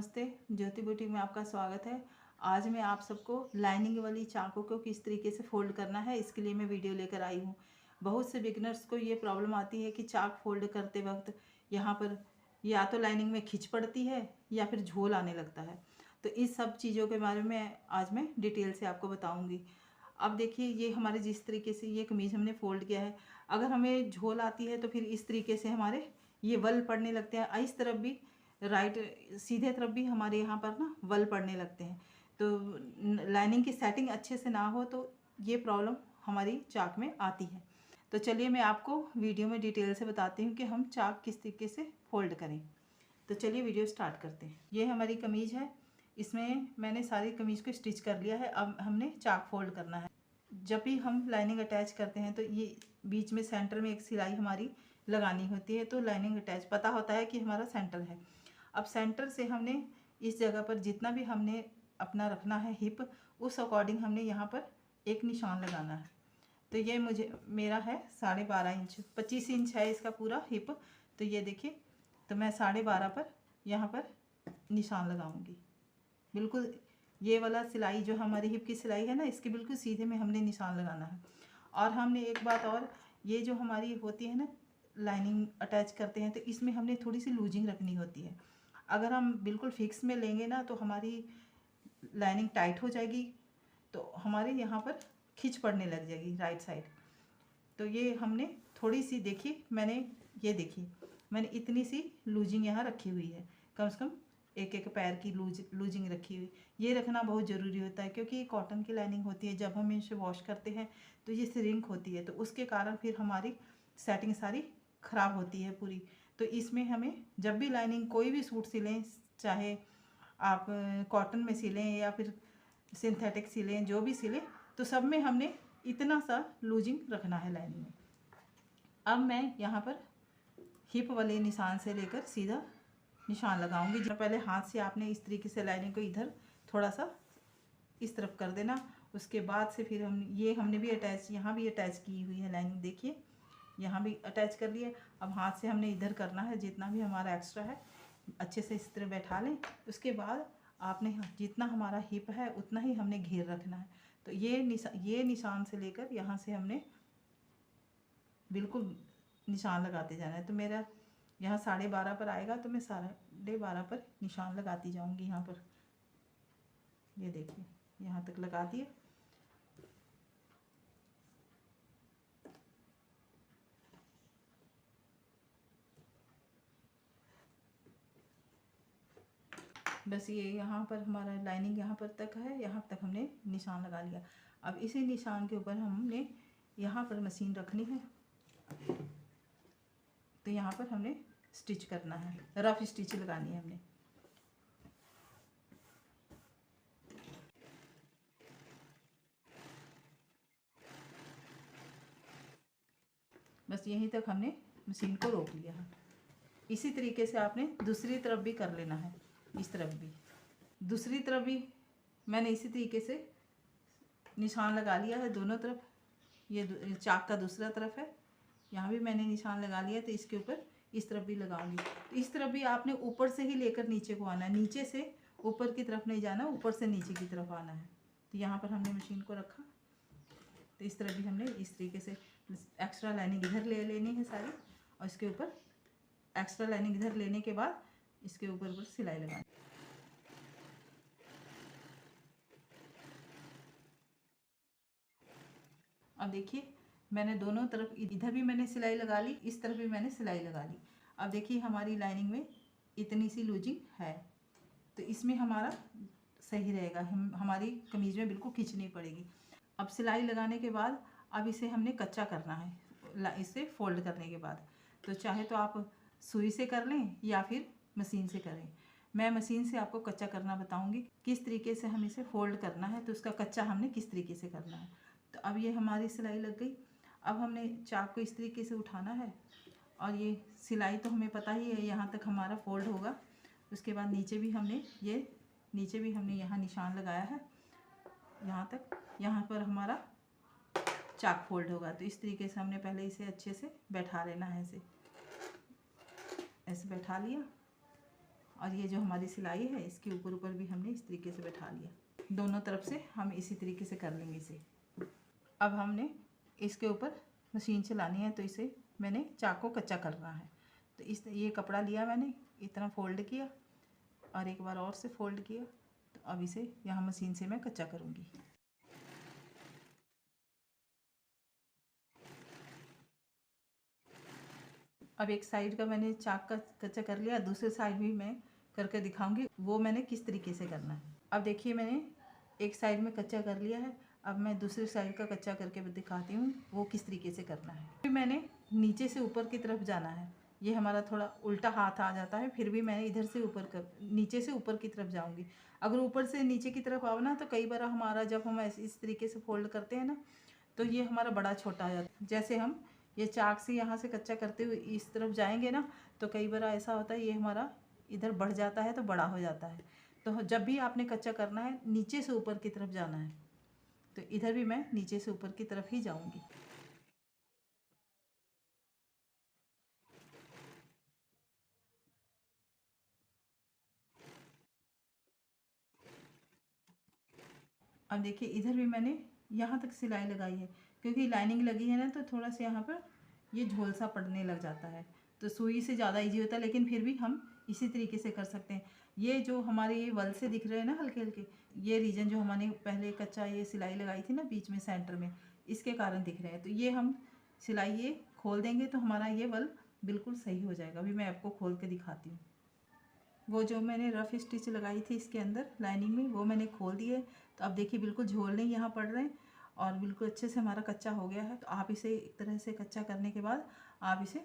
नमस्ते, ज्योति बुटीक में आपका स्वागत है। आज मैं आप सबको लाइनिंग वाली चाकों को किस तरीके से फोल्ड करना है इसके लिए मैं वीडियो लेकर आई हूँ। बहुत से बिगनर्स को ये प्रॉब्लम आती है कि चाक फोल्ड करते वक्त यहाँ पर या तो लाइनिंग में खिंच पड़ती है या फिर झोल आने लगता है। तो इस सब चीज़ों के बारे में आज मैं डिटेल से आपको बताऊँगी। अब देखिए, ये हमारे जिस तरीके से ये कमीज़ हमने फ़ोल्ड किया है, अगर हमें झोल आती है तो फिर इस तरीके से हमारे ये वल पड़ने लगते हैं। इस तरफ भी राइट सीधे तरफ भी हमारे यहाँ पर ना वल पड़ने लगते हैं। तो लाइनिंग की सेटिंग अच्छे से ना हो तो ये प्रॉब्लम हमारी चाक में आती है। तो चलिए मैं आपको वीडियो में डिटेल से बताती हूँ कि हम चाक किस तरीके से फोल्ड करें। तो चलिए वीडियो स्टार्ट करते हैं। ये हमारी कमीज़ है, इसमें मैंने सारी कमीज़ को स्टिच कर लिया है। अब हमने चाक फोल्ड करना है। जब भी हम लाइनिंग अटैच करते हैं तो ये बीच में सेंटर में एक सिलाई हमारी लगानी होती है। तो लाइनिंग अटैच पता होता है कि हमारा सेंटर है। अब सेंटर से हमने इस जगह पर जितना भी हमने अपना रखना है हिप, उस अकॉर्डिंग हमने यहाँ पर एक निशान लगाना है। तो ये मेरा है 12.5 इंच, 25 इंच है इसका पूरा हिप। तो ये देखिए, तो मैं 12.5 पर यहाँ पर निशान लगाऊंगी। बिल्कुल ये वाला सिलाई जो हमारी हिप की सिलाई है ना, इसके बिल्कुल सीधे में हमने निशान लगाना है। और हमने एक बात और, ये जो हमारी होती है ना लाइनिंग अटैच करते हैं, तो इसमें हमने थोड़ी सी लूजिंग रखनी होती है। अगर हम बिल्कुल फिक्स में लेंगे ना तो हमारी लाइनिंग टाइट हो जाएगी, तो हमारे यहाँ पर खिंच पड़ने लग जाएगी राइट साइड। तो ये हमने थोड़ी सी देखी, ये देखी मैंने इतनी सी लूजिंग यहाँ रखी हुई है। कम से कम एक एक पैर की लूजिंग रखी हुई। ये रखना बहुत ज़रूरी होता है क्योंकि ये कॉटन की लाइनिंग होती है। जब हम इसे वॉश करते हैं तो ये श्रिंक होती है, तो उसके कारण फिर हमारी सेटिंग सारी ख़राब होती है पूरी। तो इसमें हमें जब भी लाइनिंग कोई भी सूट सिलें, चाहे आप कॉटन में सिलें या फिर सिंथेटिक सिलें, जो भी सिलें, तो सब में हमने इतना सा लूजिंग रखना है लाइनिंग में। अब मैं यहाँ पर हिप वाले निशान से लेकर सीधा निशान लगाऊंगी। जो पहले हाथ से आपने इस तरीके से लाइनिंग को इधर थोड़ा सा इस तरफ कर देना। उसके बाद से फिर हमने भी अटैच, यहाँ भी अटैच की हुई है लाइनिंग, देखिए यहाँ भी अटैच कर लिए। अब हाथ से हमने इधर करना है, जितना भी हमारा एक्स्ट्रा है अच्छे से इस तरह बैठा लें। उसके बाद आपने जितना हमारा हिप है उतना ही हमने घेर रखना है। तो ये निशान से लेकर यहाँ से हमने बिल्कुल निशान लगाते जाना है। तो मेरा यहाँ 12.5 पर आएगा, तो मैं 12.5 पर निशान लगाती जाऊँगी। यहाँ पर ये देखिए, यहाँ तक लगा दिए। बस ये यहाँ पर हमारा लाइनिंग यहाँ पर तक है, यहाँ तक हमने निशान लगा लिया। अब इसी निशान के ऊपर हमने यहाँ पर मशीन रखनी है। तो यहाँ पर हमने स्टिच करना है, रफ स्टिच लगानी है हमने। बस यहीं तक हमने मशीन को रोक लिया है। इसी तरीके से आपने दूसरी तरफ भी कर लेना है। इस तरफ भी, दूसरी तरफ भी मैंने इसी तरीके से निशान लगा लिया है दोनों तरफ। ये चाक का दूसरा तरफ है, यहाँ भी मैंने निशान लगा लिया। तो इसके ऊपर इस तरफ भी लगाऊंगी। तो इस तरफ भी आपने ऊपर से ही लेकर नीचे को आना है, नीचे से ऊपर की तरफ नहीं जाना, ऊपर से नीचे की तरफ आना है। तो यहाँ पर हमने मशीन को रखा। तो इस तरफ भी हमने इस तरीके से एक्स्ट्रा लाइनिंग इधर ले लेनी है सारी, और इसके ऊपर एक्स्ट्रा लाइनिंग इधर लेने के बाद इसके ऊपर सिलाई लगानी। अब देखिए, मैंने दोनों तरफ, इधर भी मैंने सिलाई लगा ली, इस तरफ भी मैंने सिलाई लगा ली। अब देखिए हमारी लाइनिंग में इतनी सी लूजिंग है, तो इसमें हमारा सही रहेगा। हमारी कमीज में बिल्कुल खींच नहीं पड़ेगी। अब सिलाई लगाने के बाद अब इसे हमने कच्चा करना है। इसे फोल्ड करने के बाद तो चाहे तो आप सुई से कर लें या फिर मशीन से करें। मैं मशीन से आपको कच्चा करना बताऊंगी, किस तरीके से हम इसे फोल्ड करना है, तो उसका कच्चा हमने किस तरीके से करना है। तो अब ये हमारी सिलाई लग गई। अब हमने चाक को इस तरीके से उठाना है, और ये सिलाई तो हमें पता ही है, यहाँ तक हमारा फोल्ड होगा। उसके बाद नीचे भी हमने यहाँ निशान लगाया है, यहाँ तक, यहाँ पर हमारा चाक फोल्ड होगा। तो इस तरीके से हमने पहले इसे अच्छे से बैठा लेना है। ऐसे बैठा लिया। और ये जो हमारी सिलाई है इसके ऊपर ऊपर भी हमने इस तरीके से बैठा लिया। दोनों तरफ से हम इसी तरीके से कर लेंगे इसे। अब हमने इसके ऊपर मशीन चलानी है, तो इसे मैंने चाक को कच्चा करना है। तो ये कपड़ा लिया मैंने, इतना फोल्ड किया और एक बार और से फोल्ड किया। तो अब इसे यहाँ मशीन से मैं कच्चा करूँगी। अब एक साइड का मैंने चाक का कच्चा कर लिया, दूसरे साइड भी मैं करके दिखाऊंगी वो मैंने किस तरीके से करना है। अब देखिए मैंने एक साइड में कच्चा कर लिया है, अब मैं दूसरी साइड का कच्चा करके दिखाती हूँ वो किस तरीके से करना है। फिर मैंने नीचे से ऊपर की तरफ जाना है, ये हमारा थोड़ा उल्टा हाथ आ जाता है, फिर भी मैं इधर से नीचे से ऊपर की तरफ जाऊँगी। अगर ऊपर से नीचे की तरफ आओ ना, तो कई बार हमारा जब हम इस तरीके से फोल्ड करते हैं ना, तो ये हमारा बड़ा छोटा आ जाता है। जैसे हम ये चाक से यहाँ से कच्चा करते हुए इस तरफ जाएंगे ना, तो कई बार ऐसा होता है ये हमारा इधर बढ़ जाता है तो बड़ा हो जाता है। तो जब भी आपने कच्चा करना है नीचे से ऊपर की तरफ जाना है। तो इधर भी मैं नीचे से ऊपर की तरफ ही जाऊंगी। अब देखिए इधर भी मैंने यहाँ तक सिलाई लगाई है, क्योंकि लाइनिंग लगी है ना, तो थोड़ा सा यहाँ पर ये झोल सा पड़ने लग जाता है, तो सुई से ज़्यादा इजी होता है। लेकिन फिर भी हम इसी तरीके से कर सकते हैं। ये जो हमारे ये वल से दिख रहे हैं ना हल्के हल्के, ये रीजन जो हमने पहले कच्चा ये सिलाई लगाई थी ना बीच में सेंटर में, इसके कारण दिख रहे हैं। तो ये हम सिलाई ये खोल देंगे तो हमारा ये वल बिल्कुल सही हो जाएगा। अभी मैं आपको खोल के दिखाती हूँ। वो जो मैंने रफ़ स्टिच लगाई थी इसके अंदर लाइनिंग में, वो मैंने खोल दिए। तो अब देखिए बिल्कुल झोल नहीं यहाँ पड़ रहे हैं और बिल्कुल अच्छे से हमारा कच्चा हो गया है। तो आप इसे एक तरह से कच्चा करने के बाद आप इसे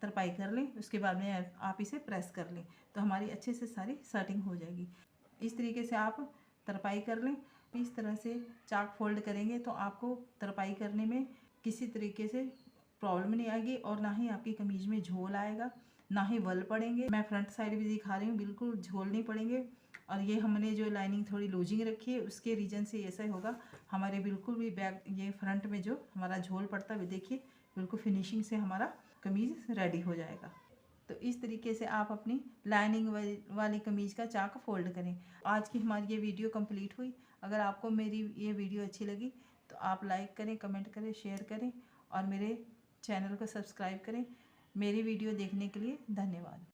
तरपाई कर लें, उसके बाद में आप इसे प्रेस कर लें, तो हमारी अच्छे से सारी सेटिंग हो जाएगी। इस तरीके से आप तरपाई कर लें। इस तरह से चाक फोल्ड करेंगे तो आपको तरपाई करने में किसी तरीके से प्रॉब्लम नहीं आएगी, और ना ही आपकी कमीज में झोल आएगा, ना ही वल पड़ेंगे। मैं फ्रंट साइड भी दिखा रही हूँ, बिल्कुल झोल नहीं पड़ेंगे। और ये हमने जो लाइनिंग थोड़ी लूजिंग रखी है उसके रीजन से ऐसा होगा, हमारे बिल्कुल भी बैक ये फ्रंट में जो हमारा झोल पड़ता है देखिए बिल्कुल फिनिशिंग से हमारा कमीज़ रेडी हो जाएगा। तो इस तरीके से आप अपनी लाइनिंग वाली कमीज़ का चाक फोल्ड करें। आज की हमारी ये वीडियो कंप्लीट हुई। अगर आपको मेरी ये वीडियो अच्छी लगी तो आप लाइक करें, कमेंट करें, शेयर करें और मेरे चैनल को सब्सक्राइब करें। मेरी वीडियो देखने के लिए धन्यवाद।